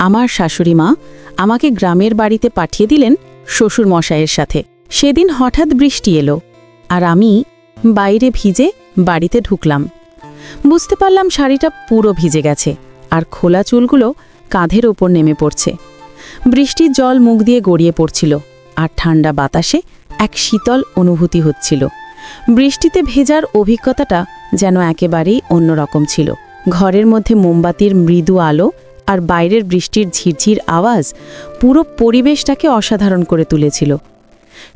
আমার শাশুড়ি মা আমাকে গ্রামের বাড়িতে পাঠিয়ে দিলেন শ্বশুর মশাইয়ের সাথে। সেদিন হঠাৎ বৃষ্টি এলো, আর আমি বাইরে ভিজে বাড়িতে ঢুকলাম। বুঝতে পারলাম শাড়িটা পুরো ভিজে গেছে, আর খোলা চুলগুলো কাঁধের ওপর নেমে পড়ছে। বৃষ্টির জল মুখ দিয়ে গড়িয়ে পড়ছিল, আর ঠান্ডা বাতাসে এক শীতল অনুভূতি হচ্ছিল। বৃষ্টিতে ভেজার অভিজ্ঞতাটা যেন একেবারেই অন্যরকম ছিল। ঘরের মধ্যে মোমবাতির মৃদু আলো আর বাইরের বৃষ্টির ঝিরঝির আওয়াজ পুরো পরিবেশটাকে অসাধারণ করে তুলেছিল।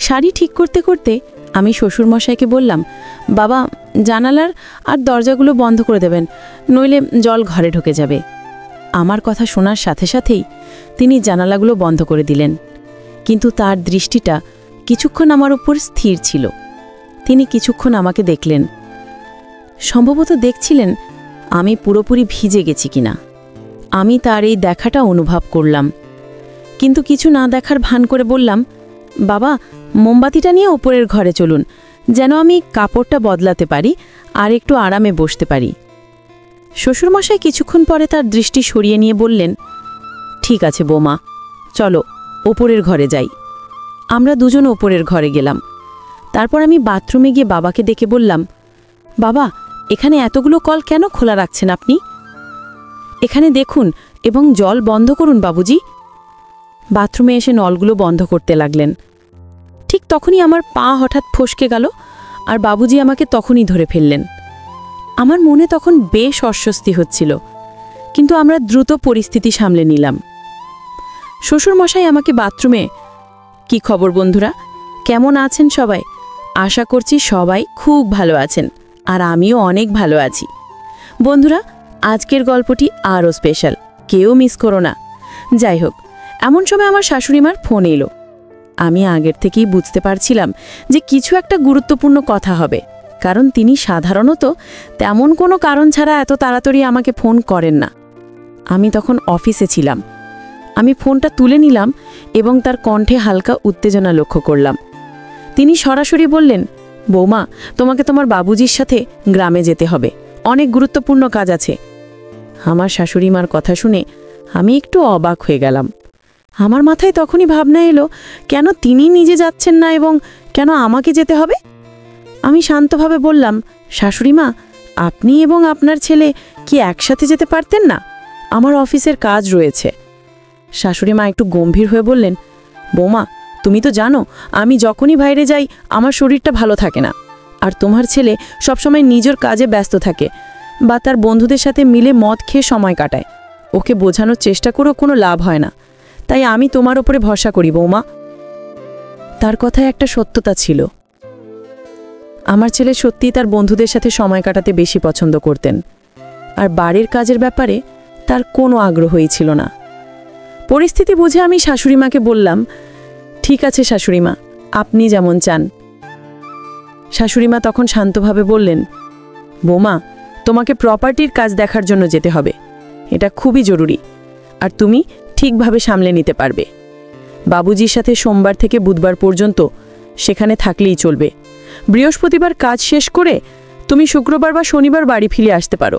শাড়ি ঠিক করতে করতে আমি শ্বশুরমশাইকে বললাম, বাবা, জানালার আর দরজাগুলো বন্ধ করে দেবেন, নইলে জল ঘরে ঢুকে যাবে। আমার কথা শোনার সাথে সাথেই তিনি জানালাগুলো বন্ধ করে দিলেন, কিন্তু তার দৃষ্টিটা কিছুক্ষণ আমার উপর স্থির ছিল। তিনি কিছুক্ষণ আমাকে দেখলেন, সম্ভবত দেখছিলেন আমি পুরোপুরি ভিজে গেছি কিনা। আমি তার এই দেখাটা অনুভব করলাম, কিন্তু কিছু না দেখার ভান করে বললাম, বাবা, মোমবাতিটা নিয়ে ওপরের ঘরে চলুন, যেন আমি কাপড়টা বদলাতে পারি আর একটু আরামে বসতে পারি। শ্বশুরমশাই কিছুক্ষণ পরে তার দৃষ্টি সরিয়ে নিয়ে বললেন, ঠিক আছে বৌমা, চলো ওপরের ঘরে যাই। আমরা দুজন ওপরের ঘরে গেলাম। তারপর আমি বাথরুমে গিয়ে বাবাকে ডেকে বললাম, বাবা, এখানে এতগুলো কল কেন খোলা রাখছেন আপনি? এখানে দেখুন এবং জল বন্ধ করুন বাবুজি। বাথরুমে এসে নলগুলো বন্ধ করতে লাগলেন। ঠিক তখনই আমার পা হঠাৎ ফসকে গেল, আর বাবুজি আমাকে তখনই ধরে ফেললেন। আমার মনে তখন বেশ অস্বস্তি হচ্ছিল, কিন্তু আমরা দ্রুত পরিস্থিতি সামলে নিলাম। শ্বশুরমশাই আমাকে বাথরুমে, কি খবর বন্ধুরা, কেমন আছেন সবাই? আশা করছি সবাই খুব ভালো আছেন, আর আমিও অনেক ভালো আছি। বন্ধুরা, আজকের গল্পটি আরও স্পেশাল, কেউ মিস করো না। যাই হোক, এমন সময় আমার শাশুড়িমার ফোন এলো। আমি আগের থেকেই বুঝতে পারছিলাম যে কিছু একটা গুরুত্বপূর্ণ কথা হবে, কারণ তিনি সাধারণত তেমন কোনো কারণ ছাড়া এত তাড়াতাড়ি আমাকে ফোন করেন না। আমি তখন অফিসে ছিলাম। আমি ফোনটা তুলে নিলাম এবং তার কণ্ঠে হালকা উত্তেজনা লক্ষ্য করলাম। তিনি সরাসরি বললেন, বৌমা, তোমাকে তোমার বাবুজির সাথে গ্রামে যেতে হবে, অনেক গুরুত্বপূর্ণ কাজ আছে। আমার শাশুড়িমার কথা শুনে আমি একটু অবাক হয়ে গেলাম। আমার মাথায় তখনই ভাবনা এলো, কেন তিনি নিজে যাচ্ছেন না এবং কেন আমাকে যেতে হবে? আমি শান্তভাবে বললাম, শাশুড়িমা, আপনি এবং আপনার ছেলে কি একসাথে যেতে পারতেন না? আমার অফিসের কাজ রয়েছে। শাশুড়িমা একটু গম্ভীর হয়ে বললেন, বৌমা, তুমি তো জানো আমি যখনই বাইরে যাই আমার শরীরটা ভালো থাকে না, আর তোমার ছেলে সবসময় নিজের কাজে ব্যস্ত থাকে বা তার বন্ধুদের সাথে মিলে মদ খেয়ে সময় কাটায়। ওকে বোঝানোর চেষ্টা করেও কোনো লাভ হয় না, তাই আমি তোমার উপরে ভরসা করি বৌমা। তার কথায় একটা সত্যতা ছিল। আমার ছেলে সত্যিই তার বন্ধুদের সাথে সময় কাটাতে বেশি পছন্দ করতেন, আর বাড়ির কাজের ব্যাপারে তার কোনো আগ্রহই ছিল না। পরিস্থিতি বুঝে আমি শাশুড়িমাকে বললাম, ঠিক আছে শাশুড়িমা, আপনি যেমন চান। শাশুড়িমা তখন শান্তভাবে বললেন, বৌমা, তোমাকে প্রপার্টির কাজ দেখার জন্য যেতে হবে, এটা খুবই জরুরি, আর তুমি ঠিকভাবে সামলে নিতে পারবে। বাবুজির সাথে সোমবার থেকে বুধবার পর্যন্ত সেখানে থাকলেই চলবে। বৃহস্পতিবার কাজ শেষ করে তুমি শুক্রবার বা শনিবার বাড়ি ফিরে আসতে পারো।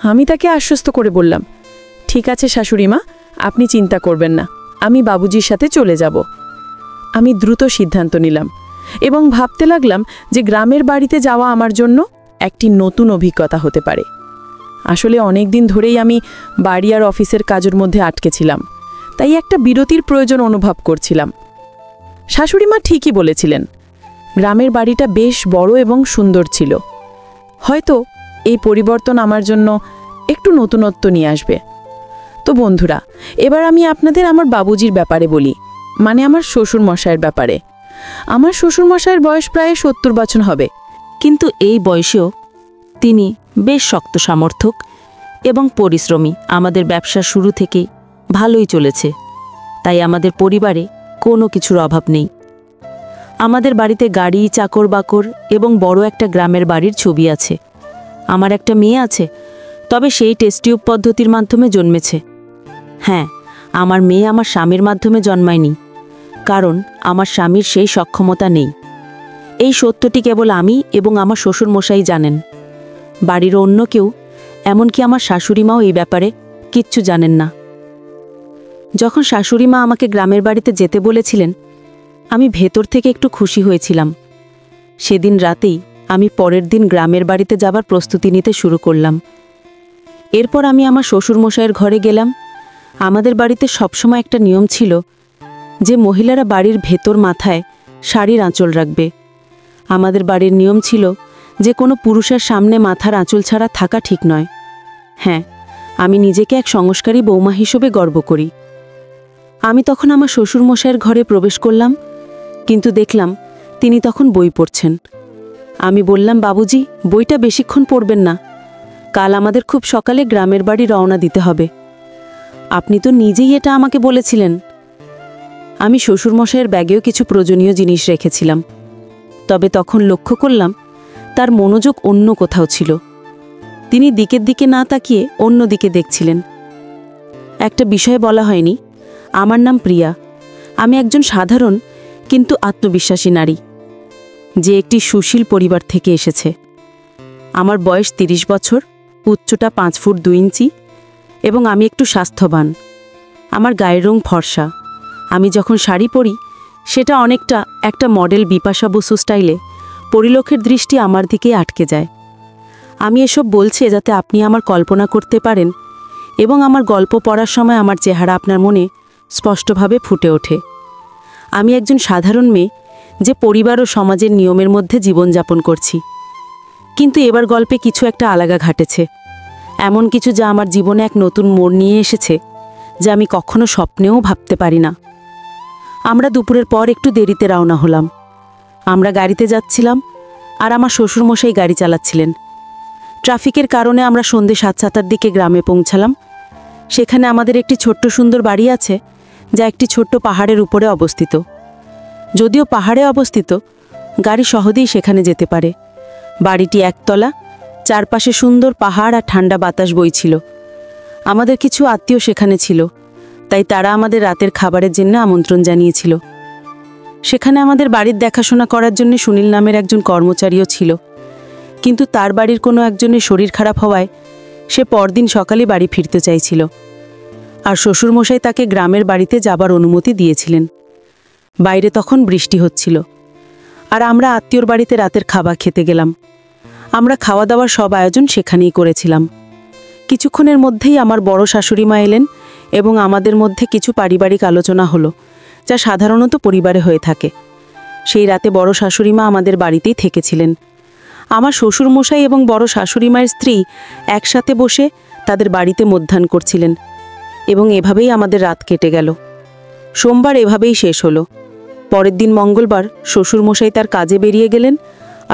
আমি তাকে আশ্বস্ত করে বললাম, ঠিক আছে শাশুড়িমা, আপনি চিন্তা করবেন না, আমি বাবুজির সাথে চলে যাব। আমি দ্রুত সিদ্ধান্ত নিলাম এবং ভাবতে লাগলাম যে গ্রামের বাড়িতে যাওয়া আমার জন্য একটি নতুন অভিজ্ঞতা হতে পারে। আসলে অনেক দিন ধরেই আমি বাড়ি আর অফিসের কাজের মধ্যে আটকে ছিলাম, তাই একটা বিরতির প্রয়োজন অনুভব করছিলাম। শাশুড়িমা ঠিকই বলেছিলেন, গ্রামের বাড়িটা বেশ বড় এবং সুন্দর ছিল। হয়তো এই পরিবর্তন আমার জন্য একটু নতুনত্ব নিয়ে আসবে। তো বন্ধুরা, এবার আমি আপনাদের আমার বাবুজির ব্যাপারে বলি, মানে আমার শ্বশুরমশাইয়ের ব্যাপারে। আমার শ্বশুরমশাইয়ের বয়স প্রায় 70 বছর হবে, কিন্তু এই বয়সেও তিনি বেশ শক্ত সমর্থক এবং পরিশ্রমী। আমাদের ব্যবসা শুরু থেকেই ভালোই চলেছে, তাই আমাদের পরিবারে কোনো কিছুর অভাব নেই। আমাদের বাড়িতে গাড়ি, চাকর বাকর এবং বড় একটা গ্রামের বাড়ির ছবি আছে। আমার একটা মেয়ে আছে, তবে সেই টেস্ট টিউব পদ্ধতির মাধ্যমে জন্মেছে। হ্যাঁ, আমার মেয়ে আমার স্বামীর মাধ্যমে জন্মায়নি, কারণ আমার স্বামীর সেই সক্ষমতা নেই। এই সত্যটি কেবল আমি এবং আমার শ্বশুরমশাই জানেন। বাড়ির অন্য কেউ, এমনকি আমার শাশুড়িমাও এই ব্যাপারে কিচ্ছু জানেন না। যখন শাশুড়ি মা আমাকে গ্রামের বাড়িতে যেতে বলেছিলেন, আমি ভেতর থেকে একটু খুশি হয়েছিলাম। সেদিন রাতেই আমি পরের দিন গ্রামের বাড়িতে যাবার প্রস্তুতি নিতে শুরু করলাম। এরপর আমি আমার শ্বশুরমশাইয়ের ঘরে গেলাম। আমাদের বাড়িতে সবসময় একটা নিয়ম ছিল যে মহিলারা বাড়ির ভেতর মাথায় শাড়ির আঁচল রাখবে। আমাদের বাড়ির নিয়ম ছিল যে কোনো পুরুষের সামনে মাথার আঁচল ছাড়া থাকা ঠিক নয়। হ্যাঁ, আমি নিজেকে এক সংস্কারী বৌমা হিসেবে গর্ব করি। আমি তখন আমার শ্বশুরমশাইয়ের ঘরে প্রবেশ করলাম, কিন্তু দেখলাম তিনি তখন বই পড়ছেন। আমি বললাম, বাবুজি, বইটা বেশিক্ষণ পড়বেন না, কাল আমাদের খুব সকালে গ্রামের বাড়ি রওনা দিতে হবে। আপনি তো নিজেই এটা আমাকে বলেছিলেন। আমি শ্বশুরমশাইয়ের ব্যাগেও কিছু প্রয়োজনীয় জিনিস রেখেছিলাম, তবে তখন লক্ষ্য করলাম তার মনোযোগ অন্য কোথাও ছিল। তিনি দিকের দিকে না তাকিয়ে অন্য দিকে দেখছিলেন। একটা বিষয় বলা হয়নি, আমার নাম প্রিয়া। আমি একজন সাধারণ কিন্তু আত্মবিশ্বাসী নারী, যে একটি সুশীল পরিবার থেকে এসেছে। আমার বয়স 30 বছর, উচ্চতা 5 ফুট 2 ইঞ্চি এবং আমি একটু স্বাস্থ্যবান। আমার গায়ের রং ফর্সা। আমি যখন শাড়ি পরি সেটা অনেকটা একটা মডেল বিপাশা বসু স্টাইলে। পরিলোকের দৃষ্টি আমার দিকে আটকে যায়। আমি এসব বলছি যাতে আপনি আমার কল্পনা করতে পারেন এবং আমার গল্প পড়ার সময় আমার চেহারা আপনার মনে স্পষ্টভাবে ফুটে ওঠে। আমি একজন সাধারণ মেয়ে যে পরিবার ও সমাজের নিয়মের মধ্যে জীবনযাপন করছি, কিন্তু এবার গল্পে কিছু একটা আলাদা ঘটেছে, এমন কিছু যা আমার জীবনে এক নতুন মোড় নিয়ে এসেছে, যা আমি কখনো স্বপ্নেও ভাবতে পারি না। আমরা দুপুরের পর একটু দেরিতে রওনা হলাম। আমরা গাড়িতে যাচ্ছিলাম আর আমার শ্বশুরমশাই গাড়ি চালাচ্ছিলেন। ট্রাফিকের কারণে আমরা সন্ধ্যে 7-7টার দিকে গ্রামে পৌঁছালাম। সেখানে আমাদের একটি ছোট্ট সুন্দর বাড়ি আছে, যা একটি ছোট্ট পাহাড়ের উপরে অবস্থিত। যদিও পাহাড়ে অবস্থিত, গাড়ি সহজেই সেখানে যেতে পারে। বাড়িটি একতলা, চারপাশে সুন্দর পাহাড় আর ঠান্ডা বাতাস বইছিল। আমাদের কিছু আত্মীয় সেখানে ছিল, তাই তারা আমাদের রাতের খাবারের জন্য আমন্ত্রণ জানিয়েছিল। সেখানে আমাদের বাড়ির দেখাশোনা করার জন্য সুনীল নামের একজন কর্মচারীও ছিল, কিন্তু তার বাড়ির কোনো একজনের শরীর খারাপ হওয়ায় সে পরদিন সকালে বাড়ি ফিরতে চাইছিল, আর শ্বশুরমশাই তাকে গ্রামের বাড়িতে যাবার অনুমতি দিয়েছিলেন। বাইরে তখন বৃষ্টি হচ্ছিল, আর আমরা আত্মীয়র বাড়িতে রাতের খাবার খেতে গেলাম। আমরা খাওয়া দাওয়ার সব আয়োজন সেখানেই করেছিলাম। কিছুক্ষণের মধ্যেই আমার বড় শাশুড়ি মা এলেন এবং আমাদের মধ্যে কিছু পারিবারিক আলোচনা হলো, যা সাধারণত পরিবারে হয়ে থাকে। সেই রাতে বড় শাশুড়ি মা আমাদের বাড়িতেই থেকেছিলেন। আমার শ্বশুরমশাই এবং বড় শাশুড়ি মায়ের স্ত্রী একসাথে বসে তাদের বাড়িতে মধ্যাহ্ন করছিলেন, এবং এভাবেই আমাদের রাত কেটে গেল। সোমবার এভাবেই শেষ হলো। পরের দিন মঙ্গলবার শ্বশুরমশাই তার কাজে বেরিয়ে গেলেন,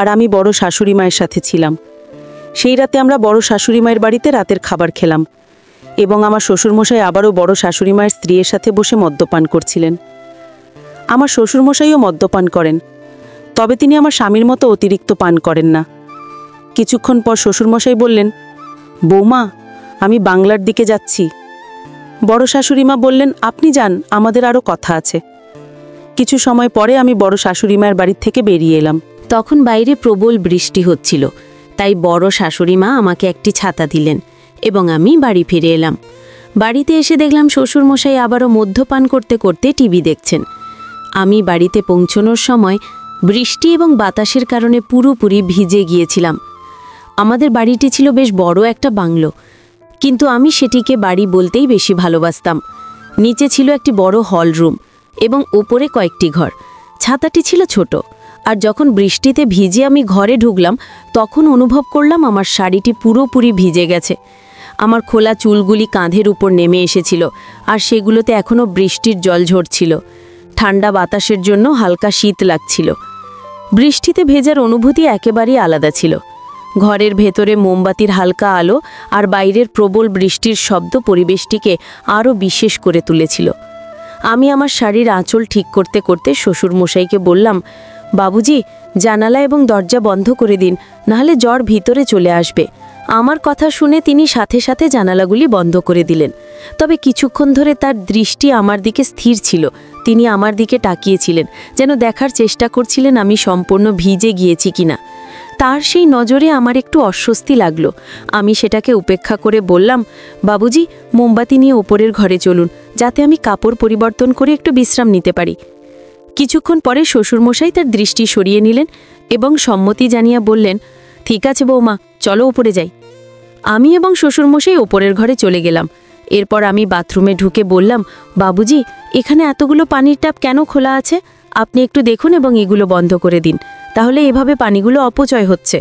আর আমি বড় শাশুড়ি মায়ের সাথে ছিলাম। সেই রাতে আমরা বড় শাশুড়ি মায়ের বাড়িতে রাতের খাবার খেলাম, এবং আমার শ্বশুরমশাই আবারও বড় শাশুড়ি মায়ের স্ত্রীর সাথে বসে মদ্যপান করছিলেন। আমার শ্বশুরমশাইও মদ্যপান করেন, তবে তিনি আমার স্বামীর মতো অতিরিক্ত পান করেন না। কিছুক্ষণ পর শ্বশুরমশাই বললেন, বৌমা, আমি বাংলার দিকে যাচ্ছি। বড় শাশুড়ি মা বললেন, আপনি যান, আমাদের আরও কথা আছে। কিছু সময় পরে আমি বড় শাশুড়ি মায়ের বাড়ি থেকে বেরিয়ে এলাম। তখন বাইরে প্রবল বৃষ্টি হচ্ছিল, তাই বড় শাশুড়ি মা আমাকে একটি ছাতা দিলেন এবং আমি বাড়ি ফিরে এলাম। বাড়িতে এসে দেখলাম শ্বশুরমশাই আবারও মদ্যপান করতে করতে টিভি দেখছেন। আমি বাড়িতে পৌঁছানোর সময় বৃষ্টি এবং বাতাসের কারণে পুরোপুরি ভিজে গিয়েছিলাম। আমাদের বাড়িটি ছিল বেশ বড় একটা বাংলো, কিন্তু আমি সেটিকে বাড়ি বলতেই বেশি ভালোবাসতাম। নিচে ছিল একটি বড় হল রুম এবং ওপরে কয়েকটি ঘর। ছাতাটি ছিল ছোট, আর যখন বৃষ্টিতে ভিজে আমি ঘরে ঢুকলাম তখন অনুভব করলাম আমার শাড়িটি পুরোপুরি ভিজে গেছে। আমার খোলা চুলগুলি কাঁধের উপর নেমে এসেছিল, আর সেগুলোতে এখনও বৃষ্টির জল ঝরছিল। ঠান্ডা বাতাসের জন্য হালকা শীত লাগছিল। বৃষ্টিতে ভেজার অনুভূতি একেবারেই আলাদা ছিল। ঘরের ভেতরে মোমবাতির হালকা আলো আর বাইরের প্রবল বৃষ্টির শব্দ পরিবেশটিকে আরও বিশেষ করে তুলেছিল। আমি আমার শাড়ির আঁচল ঠিক করতে করতে শ্বশুরমশাইকে বললাম, বাবুজি, জানালা এবং দরজা বন্ধ করে দিন, নাহলে জ্বর ভিতরে চলে আসবে। আমার কথা শুনে তিনি সাথে সাথে জানালাগুলি বন্ধ করে দিলেন। তবে কিছুক্ষণ ধরে তার দৃষ্টি আমার দিকে স্থির ছিল। তিনি আমার দিকে তাকিয়েছিলেন, যেন দেখার চেষ্টা করছিলেন আমি সম্পূর্ণ ভিজে গিয়েছি কিনা। তার সেই নজরে আমার একটু অস্বস্তি লাগলো। আমি সেটাকে উপেক্ষা করে বললাম, বাবুজি, মোমবাতি নিয়ে ওপরের ঘরে চলুন, যাতে আমি কাপড় পরিবর্তন করে একটু বিশ্রাম নিতে পারি। কিছুক্ষণ পরে শ্বশুরমশাই তার দৃষ্টি সরিয়ে নিলেন এবং সম্মতি জানিয়ে বললেন, ঠিক আছে বৌমা, চলো উপরে যাই। আমি এবং শ্বশুরমশাই ওপরের ঘরে চলে গেলাম। এরপর আমি বাথরুমে ঢুকে বললাম, বাবুজি, এখানে এতগুলো পানির ট্যাপ কেন খোলা আছে? আপনি একটু দেখুন এবং এগুলো বন্ধ করে দিন, তাহলে এভাবে পানিগুলো অপচয় হচ্ছে।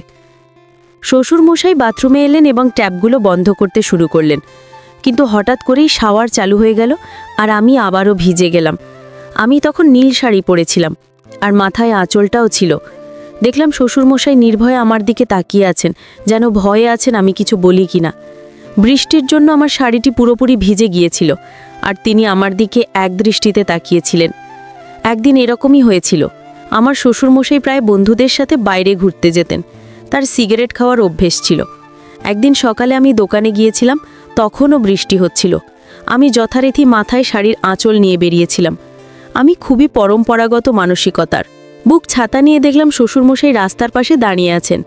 শ্বশুরমশাই বাথরুমে এলেন এবং ট্যাপগুলো বন্ধ করতে শুরু করলেন, কিন্তু হঠাৎ করেই শাওয়ার চালু হয়ে গেল আর আমি আবারও ভিজে গেলাম। আমি তখন নীল শাড়ি পরেছিলাম আর মাথায় আঁচলটাও ছিল। দেখলাম শ্বশুরমশাই নির্ভয়ে আমার দিকে তাকিয়ে আছেন, যেন ভয়ে আছেন আমি কিছু বলি কিনা। বৃষ্টির জন্য আমার শাড়িটি পুরোপুরি ভিজে গিয়েছিল আর তিনি আমার দিকে এক দৃষ্টিতে তাকিয়েছিলেন। একদিন এরকমই হয়েছিল। আমার শ্বশুরমশাই প্রায় বন্ধুদের সাথে বাইরে ঘুরতে যেতেন, তার সিগারেট খাওয়ার অভ্যেস ছিল। একদিন সকালে আমি দোকানে গিয়েছিলাম, তখনও বৃষ্টি হচ্ছিল। আমি যথারীতি মাথায় শাড়ির আঁচল নিয়ে বেরিয়েছিলাম। আমি খুবই পরম্পরাগত মানসিকতার। বুক ছাতা নিয়ে দেখলাম শ্বশুরমশাই রাস্তার পাশে দাঁড়িয়ে আছেন।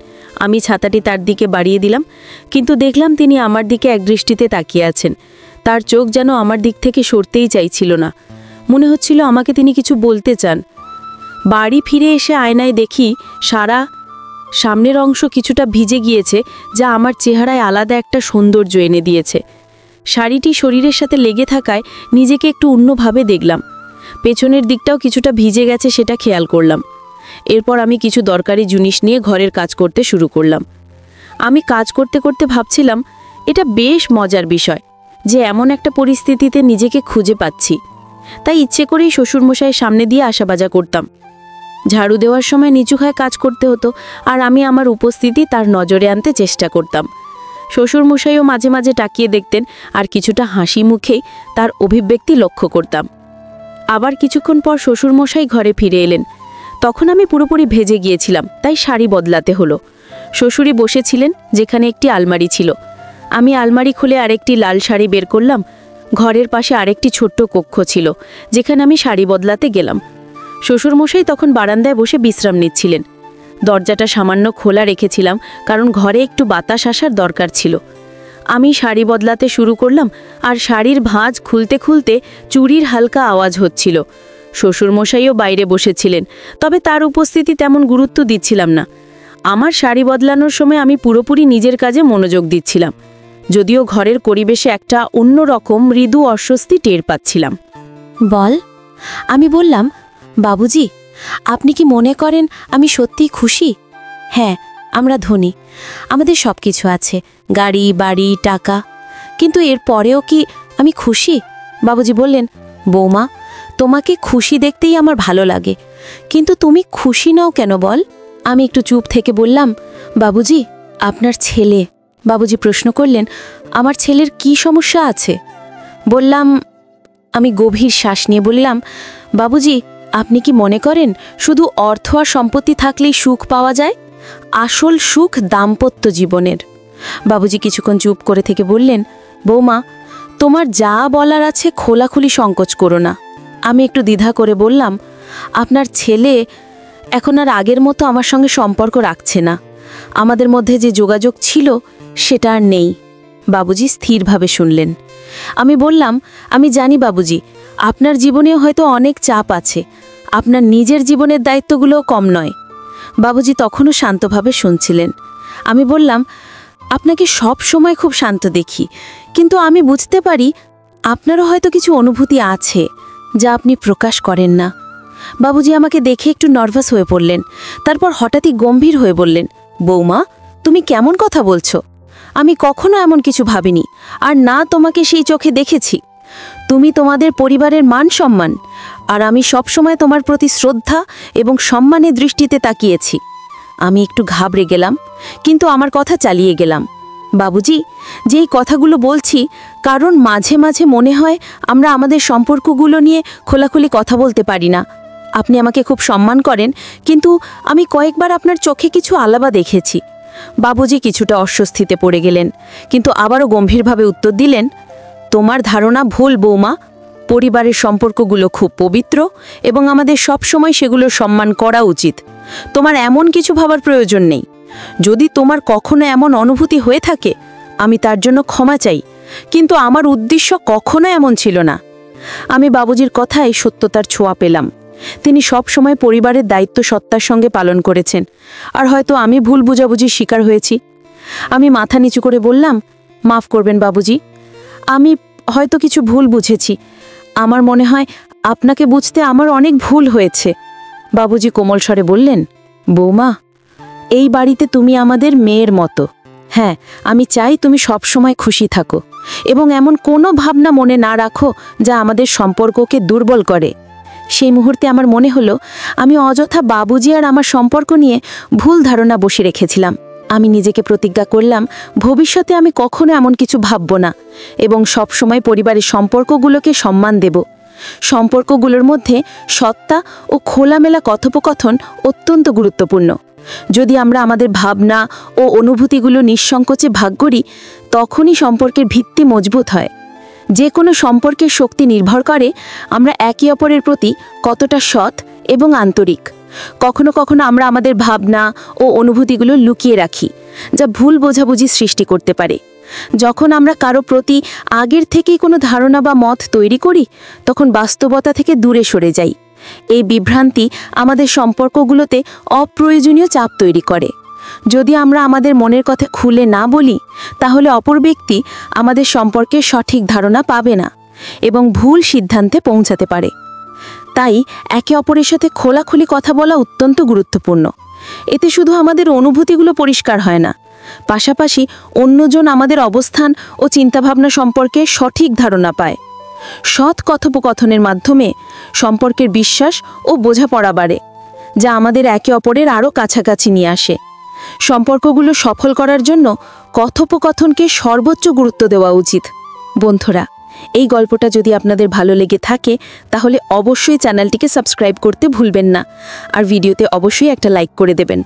আমি ছাতাটি তার দিকে বাড়িয়ে দিলাম, কিন্তু দেখলাম তিনি আমার দিকে একদৃষ্টিতে তাকিয়ে আছেন। তার চোখ যেন আমার দিক থেকে সরতেই চাইছিল না। মনে হচ্ছিল আমাকে তিনি কিছু বলতে চান। বাড়ি ফিরে এসে আয়নায় দেখি সারা সামনের অংশ কিছুটা ভিজে গিয়েছে, যা আমার চেহারায় আলাদা একটা সৌন্দর্য এনে দিয়েছে। শাড়িটি শরীরের সাথে লেগে থাকায় নিজেকে একটু অন্যভাবে দেখলাম। পেছনের দিকটাও কিছুটা ভিজে গেছে, সেটা খেয়াল করলাম। এরপর আমি কিছু দরকারি জিনিস নিয়ে ঘরের কাজ করতে শুরু করলাম। আমি কাজ করতে করতে ভাবছিলাম, এটা বেশ মজার বিষয় যে এমন একটা পরিস্থিতিতে নিজেকে খুঁজে পাচ্ছি। তাই ইচ্ছে করেই শ্বশুরমশাইয়ের সামনে দিয়ে আশাবাজা করতাম। ঝাড়ু দেওয়ার সময় নিচুখায় কাজ করতে হতো আর আমি আমার উপস্থিতি তার নজরে আনতে চেষ্টা করতাম। শ্বশুরমশাইও মাঝে মাঝে তাকিয়ে দেখতেন আর কিছুটা হাসি মুখেই তার অভিব্যক্তি লক্ষ্য করতাম। আবার কিছুক্ষণ পর শ্বশুরমশাই ঘরে ফিরে এলেন। তখন আমি পুরোপুরি ভেজে গিয়েছিলাম, তাই শাড়ি বদলাতে হলো। শ্বশুরি বসেছিলেন যেখানে একটি আলমারি ছিল। আমি আলমারি খুলে আরেকটি লাল শাড়ি বের করলাম। ঘরের পাশে আরেকটি ছোট্ট কক্ষ ছিল যেখানে আমি শাড়ি বদলাতে গেলাম। শ্বশুরমশাই তখন বারান্দায় বসে বিশ্রাম নিচ্ছিলেন। দরজাটা সামান্য খোলা রেখেছিলাম, কারণ ঘরে একটু বাতাস আসার দরকার ছিল। আমি শাড়ি বদলাতে শুরু করলাম আর শাড়ির ভাঁজ খুলতে খুলতে চুড়ির হালকা আওয়াজ হচ্ছিল। শ্বশুরমশাইও বাইরে বসেছিলেন, তবে তার উপস্থিতি তেমন গুরুত্ব দিচ্ছিলাম না। আমার শাড়ি বদলানোর সময় আমি পুরোপুরি নিজের কাজে মনোযোগ দিচ্ছিলাম, যদিও ঘরের পরিবেশে একটা অন্যরকম মৃদু অস্বস্তি টের পাচ্ছিলাম। বল, আমি বললাম, বাবুজি, আপনি কি মনে করেন আমি সত্যিই খুশি? হ্যাঁ, আমরা ধনী, আমাদের সব কিছু আছে, গাড়ি, বাড়ি, টাকা, কিন্তু এর পরেও কি আমি খুশি? বাবুজি বললেন, বৌমা, তোমাকে খুশি দেখতেই আমার ভালো লাগে, কিন্তু তুমি খুশি নও কেন বল? আমি একটু চুপ থেকে বললাম, বাবুজি, আপনার ছেলে। বাবুজি প্রশ্ন করলেন, আমার ছেলের কি সমস্যা আছে? বললাম, আমি গভীর শ্বাস নিয়ে বললাম, বাবুজি, আপনি কি মনে করেন শুধু অর্থ আর সম্পত্তি থাকলেই সুখ পাওয়া যায়? আসল সুখ দাম্পত্য জীবনের। বাবুজি কিছুক্ষণ চুপ করে থেকে বললেন, বৌমা, তোমার যা বলার আছে খোলাখুলি সংকোচ করো না। আমি একটু দ্বিধা করে বললাম, আপনার ছেলে এখন আর আগের মতো আমার সঙ্গে সম্পর্ক রাখছে না। আমাদের মধ্যে যে যোগাযোগ ছিল সেটা আর নেই। বাবুজি স্থিরভাবে শুনলেন। আমি বললাম, আমি জানি বাবুজি, আপনার জীবনেও হয়তো অনেক চাপ আছে, আপনার নিজের জীবনের দায়িত্বগুলোও কম নয়। বাবুজি তখনও শান্তভাবে শুনছিলেন। আমি বললাম, আপনাকে সব সময় খুব শান্ত দেখি, কিন্তু আমি বুঝতে পারি আপনারও হয়তো কিছু অনুভূতি আছে যা আপনি প্রকাশ করেন না। বাবুজি আমাকে দেখে একটু নার্ভাস হয়ে পড়লেন, তারপর হঠাৎই গম্ভীর হয়ে বললেন, বৌমা, তুমি কেমন কথা বলছো? আমি কখনো এমন কিছু ভাবিনি, আর না তোমাকে সেই চোখে দেখেছি। তুমি তোমাদের পরিবারের মান সম্মান, আর আমি সবসময় তোমার প্রতি শ্রদ্ধা এবং সম্মানের দৃষ্টিতে তাকিয়েছি। আমি একটু ঘাবড়ে গেলাম, কিন্তু আমার কথা চালিয়ে গেলাম। বাবুজি, যেই কথাগুলো বলছি কারণ মাঝে মাঝে মনে হয় আমরা আমাদের সম্পর্কগুলো নিয়ে খোলাখুলি কথা বলতে পারি না। আপনি আমাকে খুব সম্মান করেন, কিন্তু আমি কয়েকবার আপনার চোখে কিছু আলাবা দেখেছি। বাবুজি কিছুটা অস্বস্তিতে পড়ে গেলেন, কিন্তু আবারও গম্ভীরভাবে উত্তর দিলেন, তোমার ধারণা ভুল বৌমা। পরিবারের সম্পর্কগুলো খুব পবিত্র এবং আমাদের সব সময় সেগুলোর সম্মান করা উচিত। তোমার এমন কিছু ভাবার প্রয়োজন নেই। যদি তোমার কখনো এমন অনুভূতি হয়ে থাকে, আমি তার জন্য ক্ষমা চাই, কিন্তু আমার উদ্দেশ্য কখনো এমন ছিল না। আমি বাবুজির কথায় সত্যতার ছোঁয়া পেলাম। তিনি সব সময় পরিবারের দায়িত্ব সত্তার সঙ্গে পালন করেছেন, আর হয়তো আমি ভুল বুঝাবুঝির শিকার হয়েছি। আমি মাথা নিচু করে বললাম, মাফ করবেন বাবুজি, আমি হয়তো কিছু ভুল বুঝেছি। আমার মনে হয় আপনাকে বুঝতে আমার অনেক ভুল হয়েছে। বাবুজি কোমল স্বরে বললেন, বৌমা, এই বাড়িতে তুমি আমাদের মেয়ের মতো। হ্যাঁ, আমি চাই তুমি সব সময় খুশি থাকো এবং এমন কোনো ভাবনা মনে না রাখো যা আমাদের সম্পর্ককে দুর্বল করে। সেই মুহূর্তে আমার মনে হলো আমি অযথা বাবুজি আর আমার সম্পর্ক নিয়ে ভুল ধারণা বসে রেখেছিলাম। আমি নিজেকে প্রতিজ্ঞা করলাম ভবিষ্যতে আমি কখনো এমন কিছু ভাবব না এবং সবসময় পরিবারের সম্পর্কগুলোকে সম্মান দেব। সম্পর্কগুলোর মধ্যে সত্তা ও খোলামেলা কথোপকথন অত্যন্ত গুরুত্বপূর্ণ। যদি আমরা আমাদের ভাবনা ও অনুভূতিগুলো নিঃসংকোচে ভাগ করি, তখনই সম্পর্কের ভিত্তি মজবুত হয়। যে কোনো সম্পর্কের শক্তি নির্ভর করে আমরা একে অপরের প্রতি কতটা সৎ এবং আন্তরিক। কখনো কখনো আমরা আমাদের ভাবনা ও অনুভূতিগুলো লুকিয়ে রাখি, যা ভুল বোঝাবুঝি সৃষ্টি করতে পারে। যখন আমরা কারো প্রতি আগের থেকেই কোনো ধারণা বা মত তৈরি করি, তখন বাস্তবতা থেকে দূরে সরে যাই। এই বিভ্রান্তি আমাদের সম্পর্কগুলোতে অপ্রয়োজনীয় চাপ তৈরি করে। যদি আমরা আমাদের মনের কথা খুলে না বলি, তাহলে অপর ব্যক্তি আমাদের সম্পর্কে সঠিক ধারণা পাবে না এবং ভুল সিদ্ধান্তে পৌঁছাতে পারে। তাই একে অপরের সাথে খোলাখুলি কথা বলা অত্যন্ত গুরুত্বপূর্ণ। এতে শুধু আমাদের অনুভূতিগুলো পরিষ্কার হয় না, পাশাপাশি অন্যজন আমাদের অবস্থান ও চিন্তাভাবনা সম্পর্কে সঠিক ধারণা পায়। সৎ কথোপকথনের মাধ্যমে সম্পর্কের বিশ্বাস ও বোঝাপড়া বাড়ে, যা আমাদের একে অপরের আরও কাছাকাছি নিয়ে আসে। সম্পর্কগুলো সফল করার জন্য কথোপকথনকে সর্বোচ্চ গুরুত্ব দেওয়া উচিত। বন্ধুরা, এই গল্পটা যদি আপনাদের ভালো লেগে থাকে, তাহলে অবশ্যই চ্যানেলটিকে সাবস্ক্রাইব করতে ভুলবেন না, আর ভিডিওতে অবশ্যই একটা লাইক করে দেবেন।